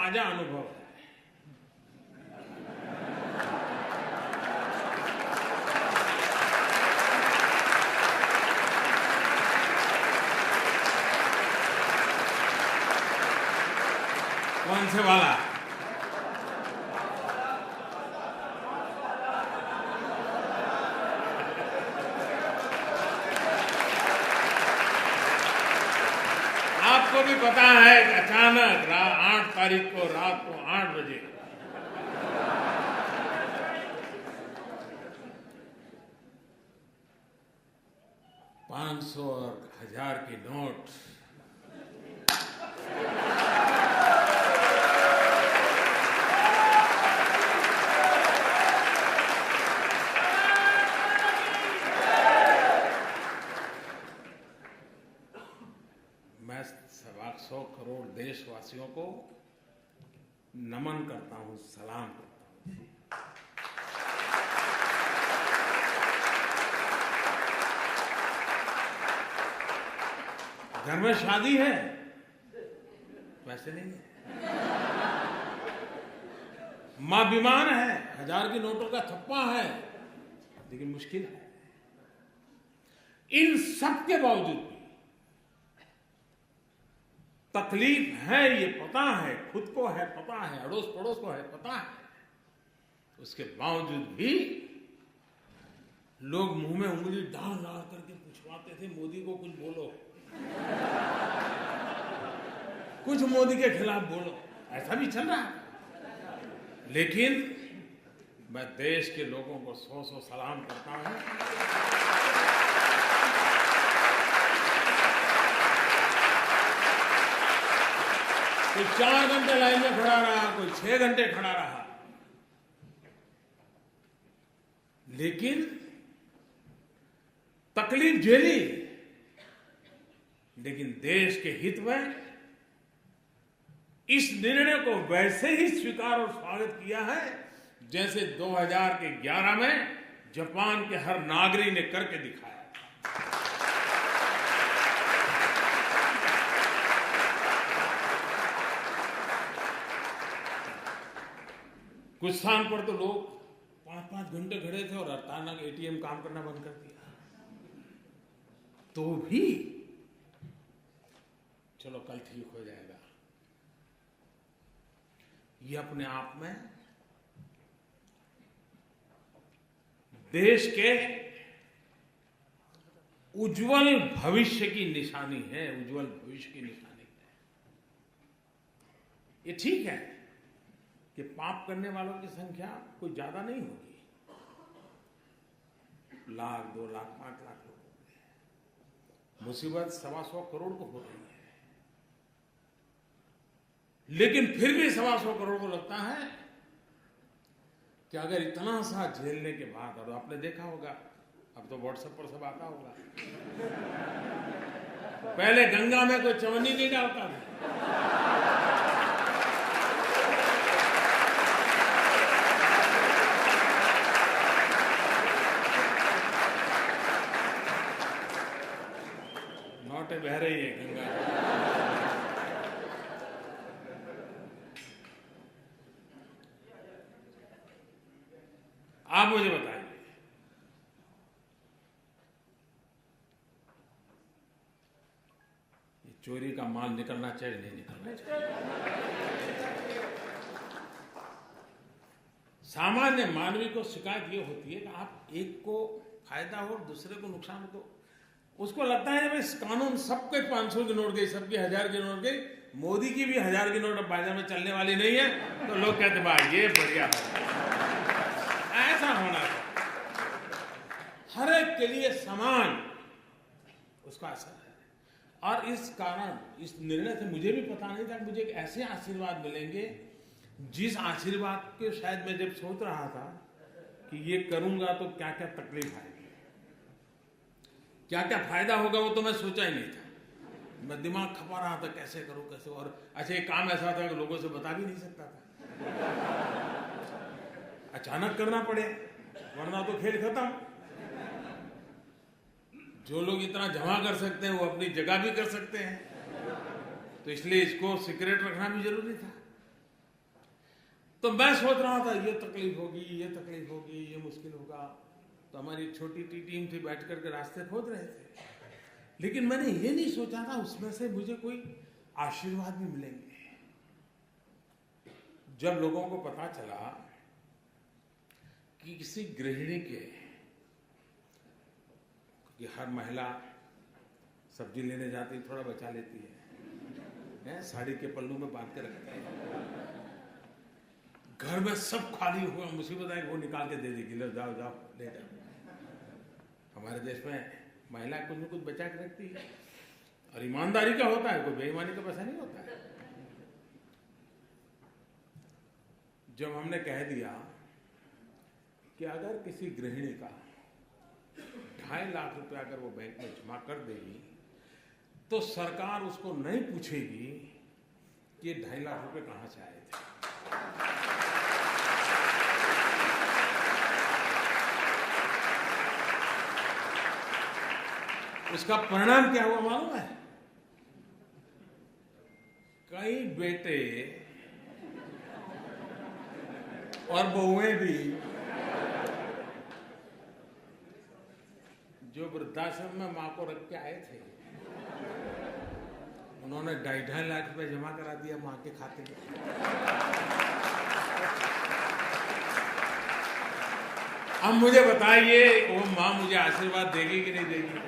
ताजा अनुभव है। कौन से वाला? आपको भी पता है कि अचानक 8 तारीख को रात को 8 बजे $500 और 1000 की नोट मैं 125 करोड़ देशवासियों को नमन करता हूं, सलाम करता हूं। घर में शादी है, वैसे नहीं है। मां बीमार है, 1000 की नोटों का थप्पा है, लेकिन मुश्किल है। इन सब के बावजूद भी तकलीफ है, ये पता है, खुद को है पता है, अड़ोस पड़ोस को है पता है, उसके बावजूद भी लोग मुंह में उंगली डाल डाल करके पूछवाते थे, मोदी को कुछ बोलो, कुछ मोदी के खिलाफ बोलो। ऐसा भी चल रहा है। लेकिन मैं देश के लोगों को 100 सलाम करता हूं। कोई 4 घंटे लाइन में खड़ा रहा, कोई 6 घंटे खड़ा रहा, लेकिन तकलीफ झेली, लेकिन देश के हित में इस निर्णय को वैसे ही स्वीकार और स्वागत किया है जैसे 2011 में जापान के हर नागरिक ने करके दिखाया। कुछ स्थान पर तो लोग 5-5 घंटे खड़े थे और अचानक एटीएम काम करना बंद कर दिया, तो भी चलो कल ठीक हो जाएगा। ये अपने आप में देश के उज्जवल भविष्य की निशानी है, उज्जवल भविष्य की निशानी है। ये ठीक है कि पाप करने वालों की संख्या कोई ज्यादा नहीं होगी, 1 लाख 2 लाख 5 लाख लोग होंगे। मुसीबत 125 करोड़ को हो रही है, लेकिन फिर भी 125 करोड़ को लगता है कि अगर इतना सा झेलने के बाद, और आपने देखा होगा, अब तो व्हाट्सएप पर सब आता होगा, पहले गंगा में कोई चवन्नी नहीं डालता था, नोटें बह रही है गंगा। आप मुझे बताइए, ये चोरी का माल निकलना चाहिए नहीं निकलना चाहिए? सामान्य मानवी को शिकायत ये होती है कि आप एक को फायदा हो दूसरे को नुकसान हो, तो उसको लगता है भाई कानून सबके 500 की नोट गई, सबकी 1000 की नोट गई, मोदी की भी 1000 की नोट अब बाजार में चलने वाली नहीं है, तो लोग कहते भाई ये बढ़िया है। ऐसा होना चाहिए, हर एक के लिए समान उसका असर है। और इस कारण, इस निर्णय से मुझे भी पता नहीं था कि मुझे ऐसे आशीर्वाद मिलेंगे, जिस आशीर्वाद के शायद मैं जब सोच रहा था कि ये करूंगा तो क्या क्या तकलीफ आएगी, क्या क्या फायदा होगा, वो तो मैं सोचा ही नहीं था। मैं दिमाग खपा रहा था कैसे करूं कैसे, और अच्छा ये काम ऐसा था कि लोगों से बता भी नहीं सकता था, अचानक करना पड़े, वरना तो खेल खत्म। जो लोग इतना जमा कर सकते हैं वो अपनी जगह भी कर सकते हैं, तो इसलिए इसको सीक्रेट रखना भी जरूरी था। तो मैं सोच रहा था ये तकलीफ होगी, ये तकलीफ होगी, ये मुश्किल होगा। तो हमारी एक छोटी टीम थी, बैठ करके रास्ते खोज रहे थे। लेकिन मैंने ये नहीं सोचा था उसमें से मुझे कोई आशीर्वाद भी मिलेंगे। जब लोगों को पता चला कि किसी गृहिणी के, कि हर महिला सब्जी लेने जाती है, थोड़ा बचा लेती है, साड़ी के पल्लू में बांध के रखती है, घर में सब खाली हुआ, मुसीबत है वो निकाल के दे देगी, लो जाओ जाओ ले जाओ। हमारे देश में महिला कुछ न कुछ बचा के रखती है, और ईमानदारी का होता है, कोई बेईमानी का पैसा नहीं होता है। जब हमने कह दिया कि अगर किसी गृहिणी का 2.5 लाख रुपया अगर वो बैंक में जमा कर देगी तो सरकार उसको नहीं पूछेगी कि ये 2.5 लाख रुपए कहां से आए थे। उसका परिणाम क्या हुआ मालूम है? कई बेटे और बहुएं भी जो वृद्धाश्रम में मां को रख के आए थे, उन्होंने 2.5 लाख रुपए जमा करा दिया मां के खाते में। अब मुझे बताइए वो मां मुझे आशीर्वाद देगी कि नहीं देगी?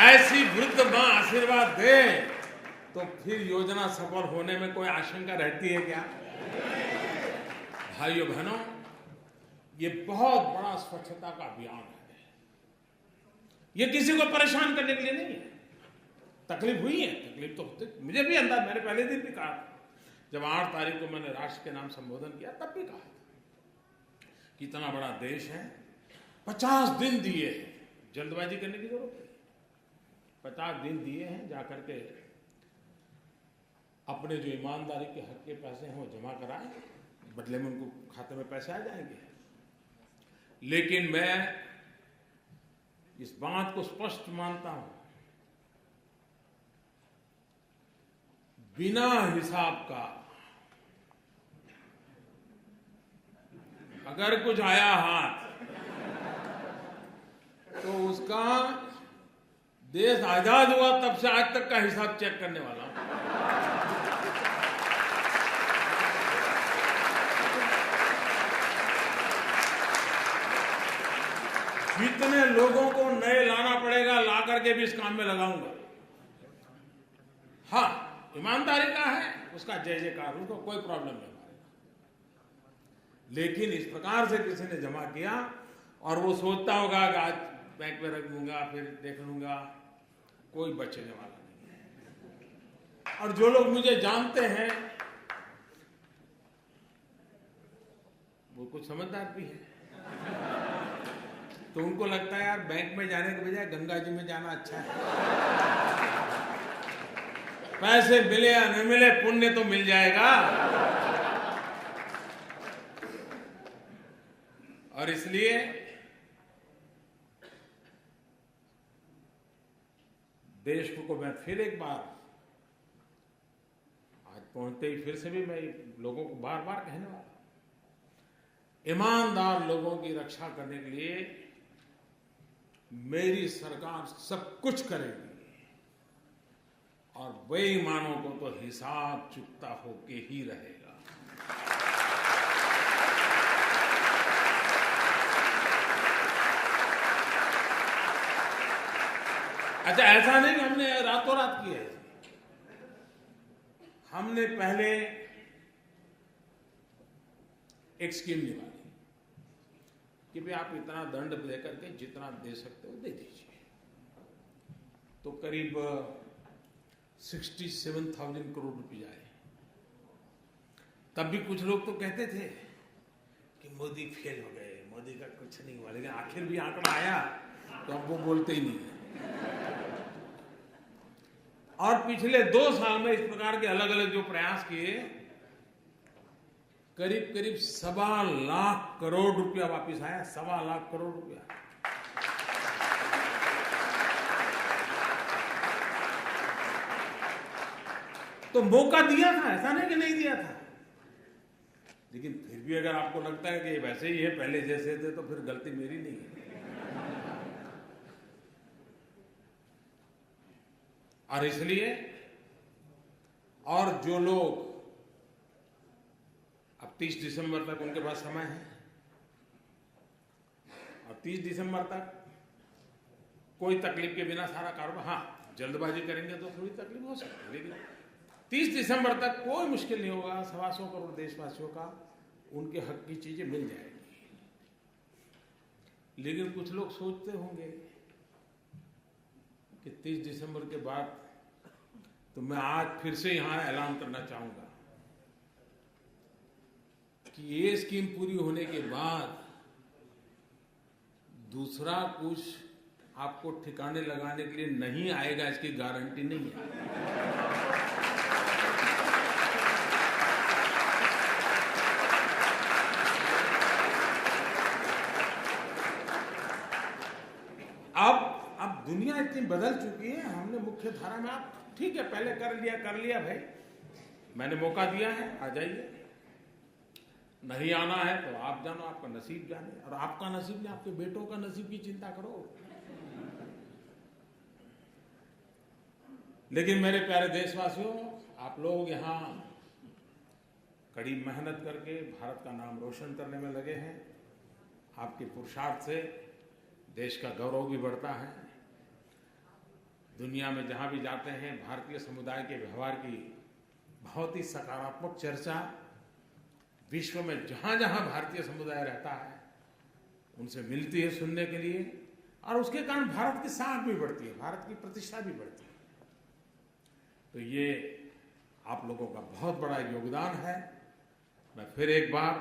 ऐसी वृद्ध मां आशीर्वाद दे तो फिर योजना सफल होने में कोई आशंका रहती है क्या? भाइयों बहनों, ये बहुत बड़ा स्वच्छता का अभियान है। ये किसी को परेशान करने के लिए नहीं है। तकलीफ हुई है, तकलीफ तो होती, मुझे भी अंदाज, मैंने पहले दिन भी कहा, जब 8 तारीख को मैंने राष्ट्र के नाम संबोधन किया तब भी कहा कि इतना बड़ा देश है, 50 दिन दिए हैं, जल्दबाजी करने की जरूरत नहीं। 50 दिन दिए हैं, जाकर के अपने जो ईमानदारी के हक के पैसे हैं वो जमा कराएं, बदले में उनको खाते में पैसे आ जाएंगे। लेकिन मैं इस बात को स्पष्ट मानता हूं, बिना हिसाब का अगर कुछ आया हाथ तो उसका देश आजाद हुआ तब से आज तक का हिसाब चेक करने वाला। जितने लोगों को नए लाना पड़ेगा ला करके भी इस काम में लगाऊंगा। हाँ, ईमानदारी का है, उसका जय जयकार, उसको कोई प्रॉब्लम नहीं। लेकिन इस प्रकार से किसी ने जमा किया और वो सोचता होगा कि आज बैंक में रख दूंगा फिर देख लूंगा, कोई बचने वाला नहीं है। और जो लोग मुझे जानते हैं वो कुछ समझदार भी है, तो उनको लगता है यार बैंक में जाने के बजाय गंगा जी में जाना अच्छा है। पैसे मिले या न मिले, पुण्य तो मिल जाएगा। और इसलिए देश को मैं फिर एक बार, आज पहुंचते ही फिर से भी मैं लोगों को बार बार कहने वाला, ईमानदार लोगों की रक्षा करने के लिए मेरी सरकार सब कुछ करेगी और बेईमानों को तो हिसाब चुकता होके ही रहेगा। अच्छा, ऐसा नहीं कि हमने रातों रात किया है। हमने पहले एक स्कीम निकाली कि भाई आप इतना दंड दे करके जितना दे सकते हो दे दीजिए। तो करीब 67,000 करोड़ रुपए आए। तब भी कुछ लोग तो कहते थे कि मोदी फेल हो गए, मोदी का कुछ नहीं हुआ, लेकिन आखिर भी आंकड़ा आया तो अब वो बोलते ही नहीं है। और पिछले 2 साल में इस प्रकार के अलग अलग जो प्रयास किए, करीब करीब 1.25 लाख करोड़ रुपया वापस आया। 1.25 लाख करोड़ रुपया। तो मौका दिया था, ऐसा नहीं कि नहीं दिया था। लेकिन फिर भी अगर आपको लगता है कि ये वैसे ही है, पहले जैसे थे, तो फिर गलती मेरी नहीं है। और इसलिए, और जो लोग अब 30 दिसंबर तक उनके पास समय है, और 30 दिसंबर तक कोई तकलीफ के बिना सारा कारोबार, हाँ जल्दबाजी करेंगे तो थोड़ी तकलीफ हो सकती है, लेकिन 30 दिसंबर तक कोई मुश्किल नहीं होगा। 125 करोड़ देशवासियों का उनके हक की चीजें मिल जाएगी। लेकिन कुछ लोग सोचते होंगे कि 30 दिसंबर के बाद, तो मैं आज फिर से यहां ऐलान करना चाहूंगा कि ये स्कीम पूरी होने के बाद दूसरा कुछ आपको ठिकाने लगाने के लिए नहीं आएगा, इसकी गारंटी नहीं है। अब दुनिया इतनी बदल चुकी है, हमने मुख्य धारा में, आप ठीक है पहले कर लिया भाई, मैंने मौका दिया है, आ जाइए। नहीं आना है तो आप जानो, आपका नसीब जाने, और आपका नसीब नहीं, आपके बेटों का नसीब की चिंता करो। लेकिन मेरे प्यारे देशवासियों, आप लोग यहाँ कड़ी मेहनत करके भारत का नाम रोशन करने में लगे हैं। आपके पुरुषार्थ से देश का गौरव भी बढ़ता है। दुनिया में जहां भी जाते हैं, भारतीय समुदाय के व्यवहार की बहुत ही सकारात्मक चर्चा विश्व में जहां जहां भारतीय समुदाय रहता है उनसे मिलती है सुनने के लिए, और उसके कारण भारत की साख भी बढ़ती है, भारत की प्रतिष्ठा भी बढ़ती है। तो ये आप लोगों का बहुत बड़ा योगदान है। मैं फिर एक बार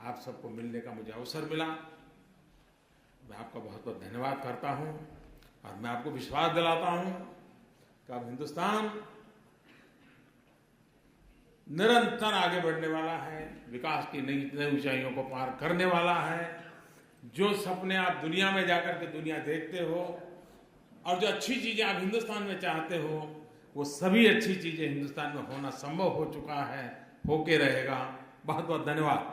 आप सबको मिलने का मुझे अवसर मिला, मैं आपका बहुत बहुत धन्यवाद करता हूं, और मैं आपको विश्वास दिलाता हूं कि अब हिंदुस्तान निरंतर आगे बढ़ने वाला है, विकास की नई नई ऊंचाइयों को पार करने वाला है। जो सपने आप दुनिया में जाकर के दुनिया देखते हो, और जो अच्छी चीजें आप हिंदुस्तान में चाहते हो, वो सभी अच्छी चीजें हिंदुस्तान में होना संभव हो चुका है, होके रहेगा। बहुत बहुत धन्यवाद।